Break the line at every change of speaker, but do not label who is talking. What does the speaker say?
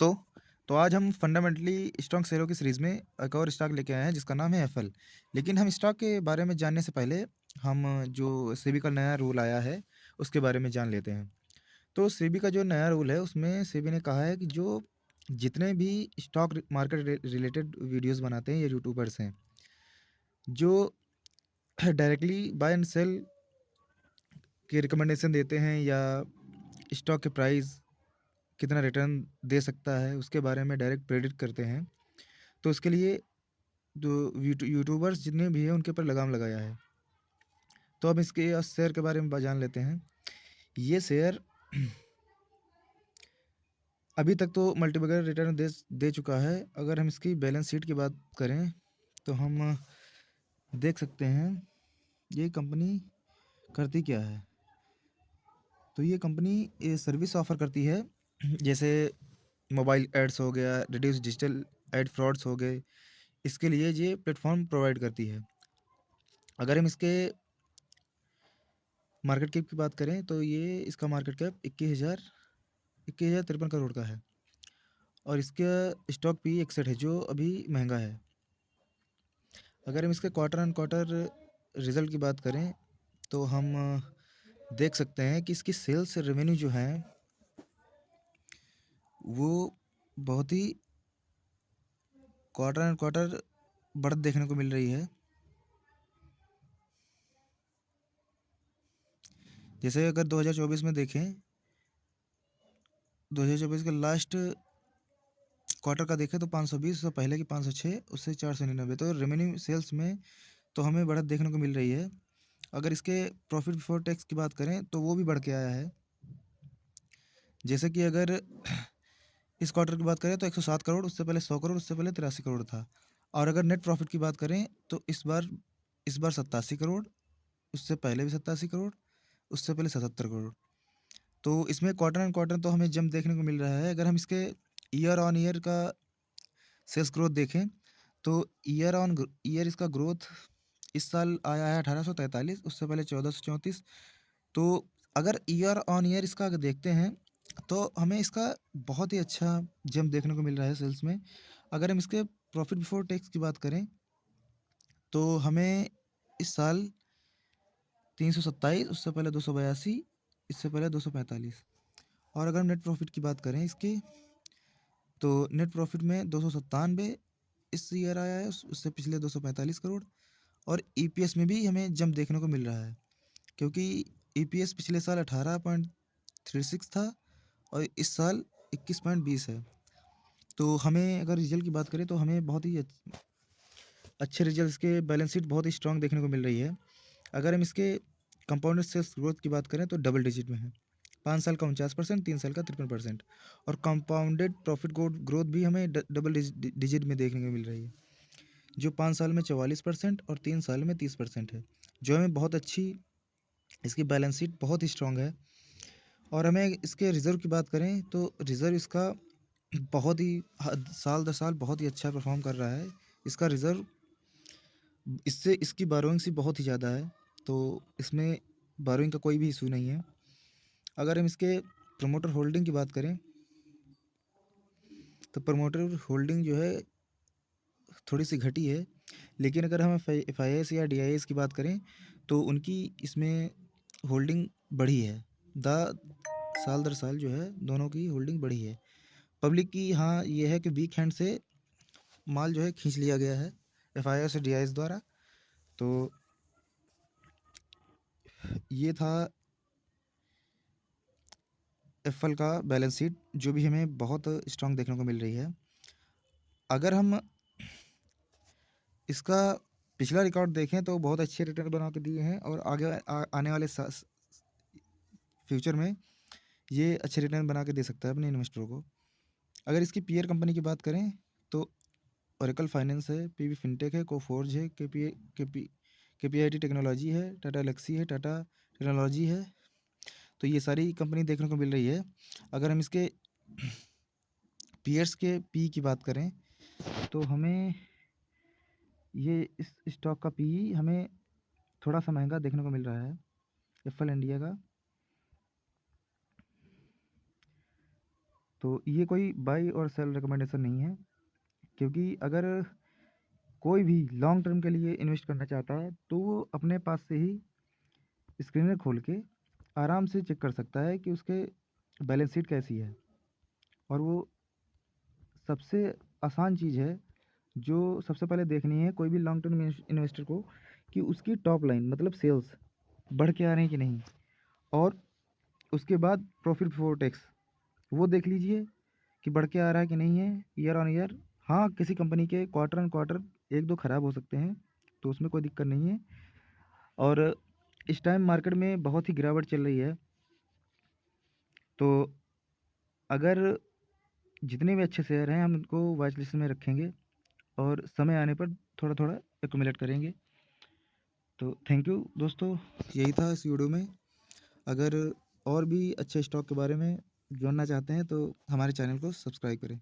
दोस्तों, तो आज हम फंडामेंटली स्टॉक शेयरों की सीरीज़ में एक और स्टॉक लेके आए हैं जिसका नाम है एफएल। लेकिन हम स्टॉक के बारे में जानने से पहले हम जो सेबी का नया रूल आया है उसके बारे में जान लेते हैं। तो सेबी का जो नया रूल है उसमें सेबी ने कहा है कि जो जितने भी स्टॉक मार्केट रिलेटेड वीडियोस बनाते हैं या यूट्यूबर्स हैं जो डायरेक्टली बाय एंड सेल के रिकमेंडेशन देते हैं या स्टॉक के प्राइस कितना रिटर्न दे सकता है उसके बारे में डायरेक्ट प्रेडिक्ट करते हैं, तो उसके लिए जो यूट्यूबर्स जितने भी हैं उनके ऊपर लगाम लगाया है। तो अब इसके शेयर के बारे में जान लेते हैं। ये शेयर अभी तक तो मल्टीबैगर रिटर्न दे चुका है। अगर हम इसकी बैलेंस शीट की बात करें तो हम देख सकते हैं ये कंपनी करती क्या है। तो ये कंपनी ये सर्विस ऑफर करती है, जैसे मोबाइल एड्स हो गया, रिड्यूस डिजिटल एड फ्रॉड्स हो गए, इसके लिए ये प्लेटफॉर्म प्रोवाइड करती है। अगर हम इसके मार्केट कैप की बात करें तो ये इसका मार्केट कैप 21,053 करोड़ का है और इसका स्टॉक भी 61 है जो अभी महंगा है। अगर हम इसके क्वार्टर एंड क्वार्टर रिजल्ट की बात करें तो हम देख सकते हैं कि इसकी सेल्स रेवेन्यू जो है वो बहुत ही क्वार्टर एंड क्वार्टर बढ़त देखने को मिल रही है। जैसे अगर 2024 में देखें, 2024 का लास्ट क्वार्टर का देखें तो 520, उससे पहले की 506, उससे 499, तो रेवेन्यू सेल्स में तो हमें बढ़त देखने को मिल रही है। अगर इसके प्रॉफिट बिफोर टैक्स की बात करें तो वो भी बढ़ के आया है। जैसे कि अगर इस क्वार्टर की बात करें तो 107 करोड़, उससे पहले 100 करोड़, उससे पहले 83 करोड़ था। और अगर नेट प्रॉफिट की बात करें तो इस बार 87 करोड़, उससे पहले भी 87 करोड़, उससे पहले 77 करोड़। तो इसमें क्वार्टर एंड क्वार्टर तो हमें जंप देखने को मिल रहा है। अगर हम इसके ईयर ऑन ईयर का सेल्स ग्रोथ देखें तो ईयर इसका ग्रोथ इस साल आया है 1843, उससे पहले 1434। तो अगर ईयर ऑन ईयर इसका अगर देखते हैं तो हमें इसका बहुत ही अच्छा जंप देखने को मिल रहा है सेल्स में। अगर हम इसके प्रॉफिट बिफोर टैक्स की बात करें तो हमें इस साल 327, उससे पहले 282, इससे पहले 245। और अगर हम नेट प्रॉफिट की बात करें इसकी तो नेट प्रॉफिट में 297 इस ईयर आया है, उससे पिछले 245 करोड़। और ईपीएस में भी हमें जंप देखने को मिल रहा है, क्योंकि ईपीएस पिछले साल 18.36 था और इस साल 21.20 है। तो हमें अगर रिजल्ट की बात करें तो हमें बहुत ही अच्छे रिजल्ट्स के बैलेंस शीट बहुत ही स्ट्रांग देखने को मिल रही है। अगर हम इसके कंपाउंडेड सेल्स ग्रोथ की बात करें तो डबल डिजिट में है, 5 साल का 49%, 3 साल का 53%। और कंपाउंडेड प्रॉफिट ग्रोथ भी हमें डबल डिजिट में देखने को मिल रही है, जो 5 साल में 44% और 3 साल में 30% है, जो हमें बहुत अच्छी, इसकी बैलेंस शीट बहुत ही स्ट्रांग है। और हमें इसके रिज़र्व की बात करें तो रिज़र्व इसका बहुत ही साल दर साल बहुत ही अच्छा परफॉर्म कर रहा है। इसका रिज़र्व इससे इसकी बारोइंग सी बहुत ही ज़्यादा है, तो इसमें बारोइंग का कोई भी इशू नहीं है। अगर हम इसके प्रमोटर होल्डिंग की बात करें तो प्रमोटर होल्डिंग जो है थोड़ी सी घटी है। लेकिन अगर हम एफ आई एस या डी आई एस की बात करें तो उनकी इसमें होल्डिंग बढ़ी है। द साल दर साल जो है दोनों की होल्डिंग बढ़ी है। पब्लिक की हाँ ये है कि वीक हैंड से माल जो है खींच लिया गया है एफ आई एस और डी आई एस द्वारा। तो ये था एफएल का बैलेंस शीट, जो भी हमें बहुत स्ट्रांग देखने को मिल रही है। अगर हम इसका पिछला रिकॉर्ड देखें तो बहुत अच्छे रिटर्न बना के दिए हैं और आगे आने वाले फ्यूचर में ये अच्छे रिटर्न बना के दे सकता है अपने इन्वेस्टरों को। अगर इसकी पीयर कंपनी की बात करें तो ओरेकल फाइनेंस है, पीवी फिनटेक है, कोफोर्ज है, केपीआईटी टेक्नोलॉजी है, टाटा एलेक्सी है, टाटा टेक्नोलॉजी है। तो ये सारी कंपनी देखने को मिल रही है। अगर हम इसके पीयर्स के पी की बात करें तो हमें ये इस स्टॉक का पी हमें थोड़ा सा महंगा देखने को मिल रहा है एफएल इंडिया का। तो ये कोई बाई और सेल रिकमेंडेशन नहीं है, क्योंकि अगर कोई भी लॉन्ग टर्म के लिए इन्वेस्ट करना चाहता है तो वो अपने पास से ही स्क्रीनर खोल के आराम से चेक कर सकता है कि उसके बैलेंस शीट कैसी है। और वो सबसे आसान चीज़ है जो सबसे पहले देखनी है कोई भी लॉन्ग टर्म इन्वेस्टर को, कि उसकी टॉप लाइन मतलब सेल्स बढ़ के आ रहे हैं कि नहीं, और उसके बाद प्रॉफिट बिफोर टैक्स वो देख लीजिए कि बढ़ के आ रहा है कि नहीं है ईयर ऑन ईयर। हाँ, किसी कंपनी के क्वार्टर ऑन क्वार्टर एक दो ख़राब हो सकते हैं, तो उसमें कोई दिक्कत नहीं है। और इस टाइम मार्केट में बहुत ही गिरावट चल रही है, तो अगर जितने भी अच्छे शेयर हैं हम उनको वॉच लिस्ट में रखेंगे और समय आने पर थोड़ा थोड़ा एक्यूमुलेट करेंगे। तो थैंक यू दोस्तों, यही था इस वीडियो में। अगर और भी अच्छे स्टॉक के बारे में जानना चाहते हैं तो हमारे चैनल को सब्सक्राइब करें।